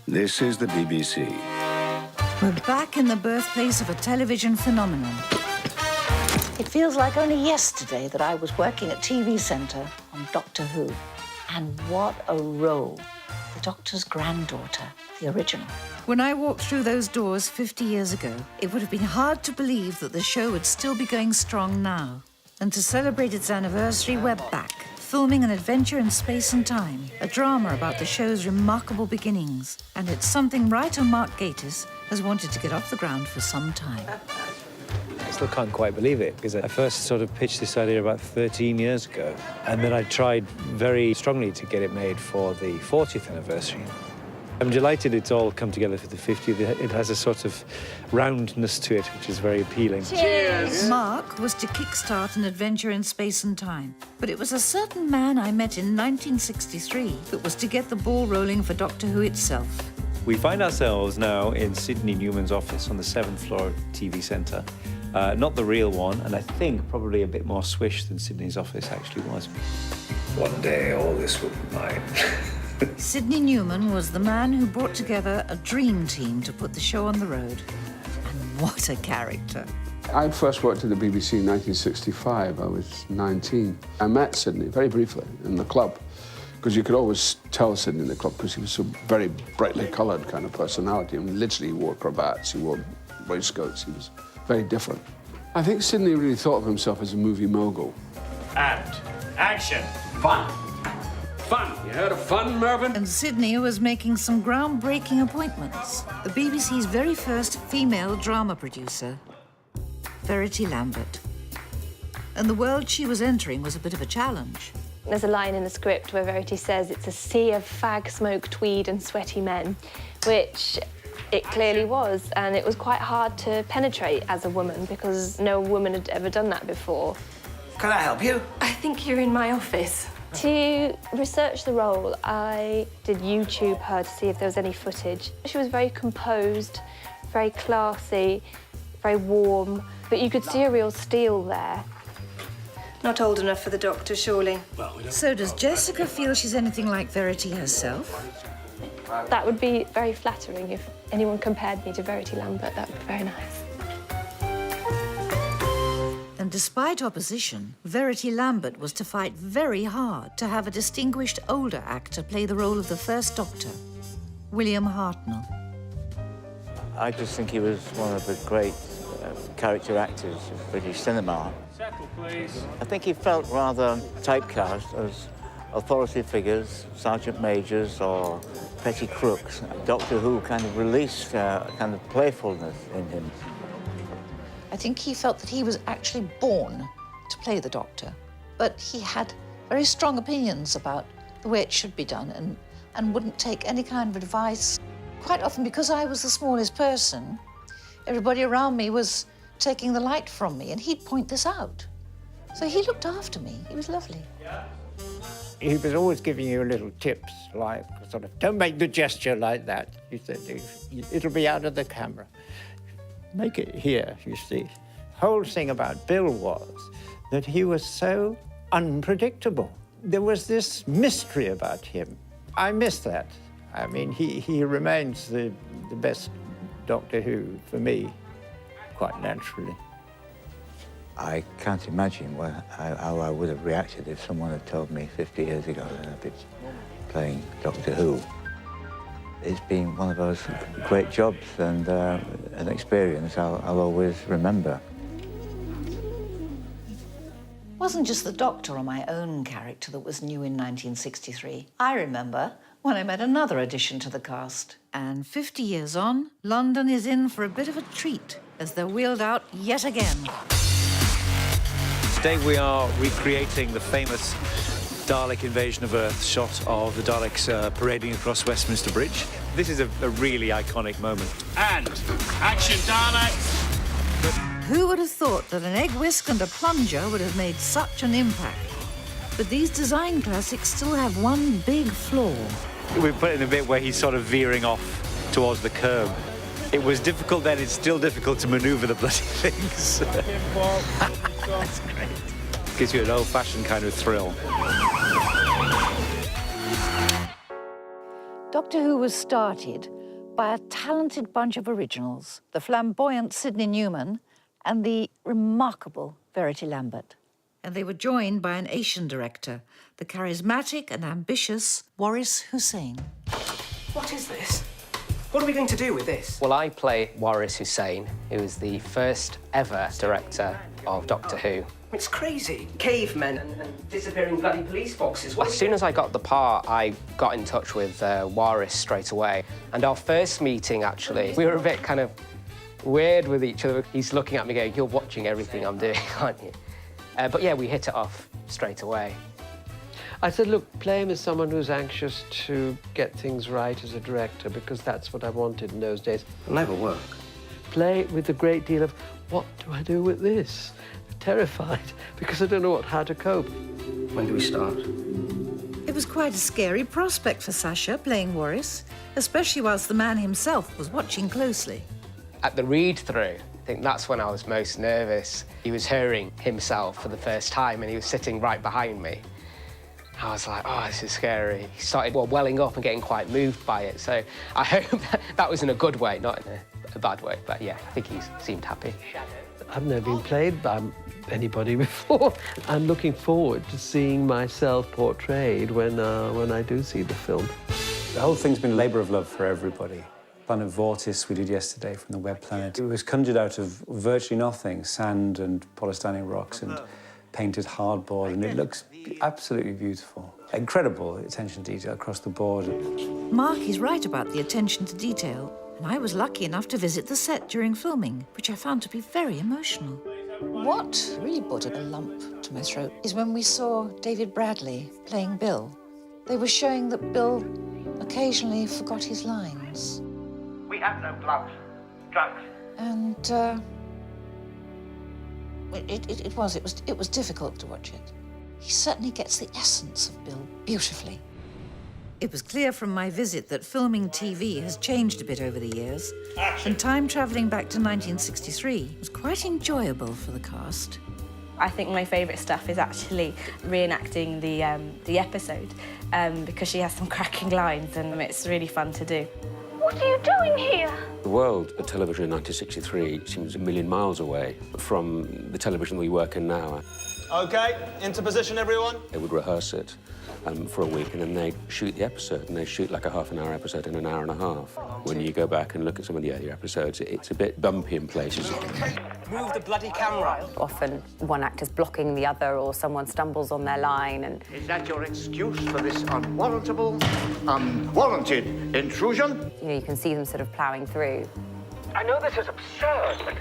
This is the BBC. We're back in the birthplace of a television phenomenon. It feels like only yesterday that I was working at TV Centre on Doctor Who. And what a role. The Doctor's granddaughter, the original. When I walked through those doors 50 years ago, it would have been hard to believe that the show would still be going strong now. And to celebrate its anniversary, we're back, filming an adventure in space and time, a drama about the show's remarkable beginnings. And it's something writer Mark Gatiss has wanted to get off the ground for some time. I still can't quite believe it, because I first sort of pitched this idea about 13 years ago, and then I tried very strongly to get it made for the 40th anniversary. I'm delighted it's all come together for the 50th. It has a sort of roundness to it, which is very appealing. Cheers! Mark was to kickstart an adventure in space and time, but it was a certain man I met in 1963 that was to get the ball rolling for Doctor Who itself. We find ourselves now in Sidney Newman's office on the 7th floor of TV Centre. Not the real one, and I think probably a bit more swish than Sidney's office actually was. One day, all this will be mine. Sidney Newman was the man who brought together a dream team to put the show on the road. And what a character. I first worked at the BBC in 1965. I was 19. I met Sidney very briefly in the club, because you could always tell Sidney in the club because he was so very brightly coloured kind of personality. I mean, literally, he wore cravats, he wore waistcoats, he was very different. I think Sidney really thought of himself as a movie mogul. And action. Fun. Fun. You heard of fun, Mervyn? And Sidney was making some groundbreaking appointments. The BBC's very first female drama producer, Verity Lambert. And the world she was entering was a bit of a challenge. There's a line in the script where Verity says it's a sea of fag, smoke, tweed and sweaty men, which it clearly was, and it was quite hard to penetrate as a woman because no woman had ever done that before. Can I help you? I think you're in my office. To research the role, I did YouTube her to see if there was any footage. She was very composed, very classy, very warm, but you could see a real steel there. Not old enough for the Doctor, surely. So does Jessica feel she's anything like Verity herself? That would be very flattering if anyone compared me to Verity Lambert. That would be very nice. And despite opposition, Verity Lambert was to fight very hard to have a distinguished older actor play the role of the first Doctor, William Hartnell. I just think he was one of the great character actors of British cinema. Settle, please. I think he felt rather typecast as authority figures, sergeant majors or petty crooks. Doctor Who kind of released a kind of playfulness in him. I think he felt that he was actually born to play the Doctor, but he had very strong opinions about the way it should be done and wouldn't take any kind of advice. Quite often, because I was the smallest person, everybody around me was taking the light from me, and he'd point this out. So he looked after me. He was lovely. He was always giving you little tips, like sort of, don't make the gesture like that. He said, it'll be out of the camera. Make it here, you see. The whole thing about Bill was that he was so unpredictable. There was this mystery about him. I miss that. I mean, he remains the best Doctor Who for me, quite naturally. I can't imagine how I would have reacted if someone had told me 50 years ago that I'd be playing Doctor Who. It's been one of those great jobs and an experience I'll always remember. It wasn't just the Doctor or my own character that was new in 1963. I remember when I met another addition to the cast. And 50 years on, London is in for a bit of a treat as they're wheeled out yet again. Today we are recreating the famous Dalek invasion of Earth shot of the Daleks parading across Westminster Bridge. This is a really iconic moment. And action, Daleks. Who would have thought that an egg whisk and a plunger would have made such an impact? But these design classics still have one big flaw. We put in a bit where he's sort of veering off towards the curb. It was difficult then, it's still difficult to manoeuvre the bloody things. That's great. Gives you an old-fashioned kind of thrill. Doctor Who was started by a talented bunch of originals, the flamboyant Sidney Newman and the remarkable Verity Lambert. And they were joined by an Asian director, the charismatic and ambitious Waris Hussein. What is this? What are we going to do with this? Well, I play Waris Hussein, who is the first ever director of Doctor Who. It's crazy. Cavemen and disappearing bloody police boxes. As soon as I got the part, I got in touch with Waris straight away. And our first meeting, actually, we were a bit kind of weird with each other. He's looking at me going, "You're watching everything I'm doing, aren't you?" But yeah, we hit it off straight away. I said, look, play him as someone who's anxious to get things right as a director, because that's what I wanted in those days. It'll never work. Play with a great deal of, what do I do with this? Terrified, because I don't know how to cope. When do we start? It was quite a scary prospect for Sasha playing Waris, especially whilst the man himself was watching closely. At the read-through, I think that's when I was most nervous. He was hearing himself for the first time and he was sitting right behind me. I was like, oh, this is scary. He started welling up and getting quite moved by it. So I hope that was in a good way, not in a bad way. But yeah, I think he seemed happy. I've never been played by anybody before. I'm looking forward to seeing myself portrayed when I do see the film. The whole thing's been a labour of love for everybody. Planet Vortis we did yesterday from the Web Planet. It was conjured out of virtually nothing, sand and polystyrene rocks and painted hardboard, and it looks absolutely beautiful. Incredible attention to detail across the board. Mark is right about the attention to detail, and I was lucky enough to visit the set during filming, which I found to be very emotional. What really brought a lump to my throat is when we saw David Bradley playing Bill. They were showing that Bill occasionally forgot his lines. We have no gloves. Drugs. And it was difficult to watch it. He certainly gets the essence of Bill beautifully. It was clear from my visit that filming TV has changed a bit over the years, and time travelling back to 1963 was quite enjoyable for the cast. I think my favourite stuff is actually reenacting the episode because she has some cracking lines and it's really fun to do. What are you doing here? The world of television in 1963 seems a million miles away from the television we work in now. OK, into position, everyone. They would rehearse it for a week and then they'd shoot the episode, and they shoot like a half-an-hour episode in an hour and a half. When you go back and look at some of the earlier episodes, it's a bit bumpy in places. Move the bloody camera. Often one actor's blocking the other or someone stumbles on their line and... Is that your excuse for this unwarrantable, unwarranted intrusion? You know, you can see them sort of ploughing through. I know this is absurd.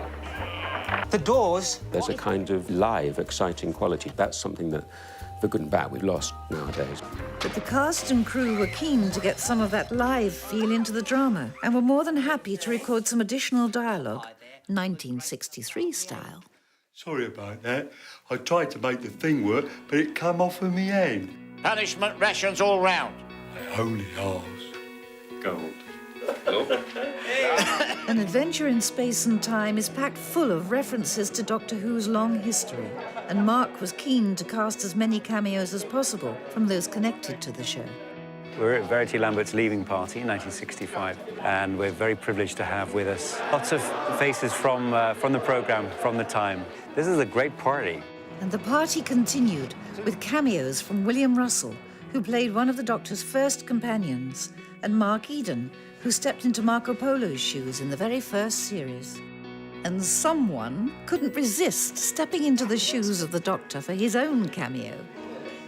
The doors. There's a kind of live, exciting quality. That's something that, for good and bad, we've lost nowadays. But the cast and crew were keen to get some of that live feel into the drama and were more than happy to record some additional dialogue, 1963 style. Sorry about that. I tried to make the thing work, but it come off of me hand. Punishment rations all round. Holy arse. Gold. An Adventure in Space and Time is packed full of references to Doctor Who's long history, and Mark was keen to cast as many cameos as possible from those connected to the show. We're at Verity Lambert's leaving party in 1965, and we're very privileged to have with us lots of faces from the programme, from the time. This is a great party. And the party continued with cameos from William Russell, who played one of the Doctor's first companions, and Mark Eden, who stepped into Marco Polo's shoes in the very first series. And someone couldn't resist stepping into the shoes of the Doctor for his own cameo.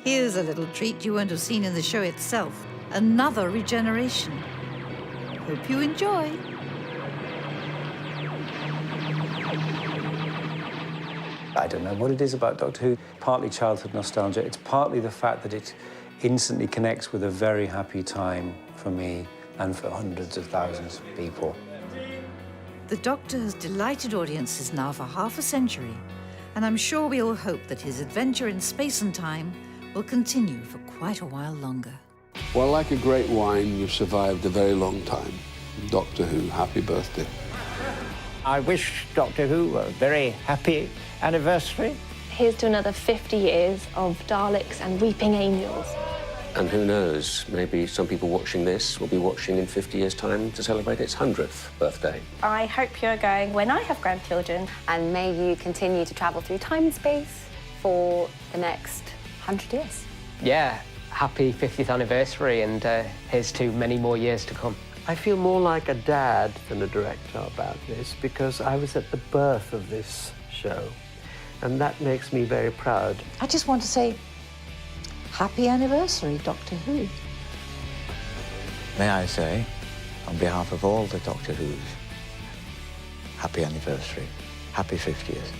Here's a little treat you won't have seen in the show itself, another regeneration. Hope you enjoy. I don't know what it is about Doctor Who. Partly childhood nostalgia. It's partly the fact that it instantly connects with a very happy time for me and for hundreds of thousands of people. The Doctor has delighted audiences now for half a century, and I'm sure we all hope that his adventure in space and time will continue for quite a while longer. Well, like a great wine, you've survived a very long time. Doctor Who, happy birthday. I wish Doctor Who a very happy anniversary. Here's to another 50 years of Daleks and Weeping Angels. And who knows, maybe some people watching this will be watching in 50 years' time to celebrate its 100th birthday. I hope you're going when I have grandchildren. And may you continue to travel through time and space for the next 100 years. Yeah, happy 50th anniversary, and here's to many more years to come. I feel more like a dad than a director about this because I was at the birth of this show, and that makes me very proud. I just want to say, happy anniversary, Doctor Who. May I say, on behalf of all the Doctor Who's, happy anniversary, happy 50th.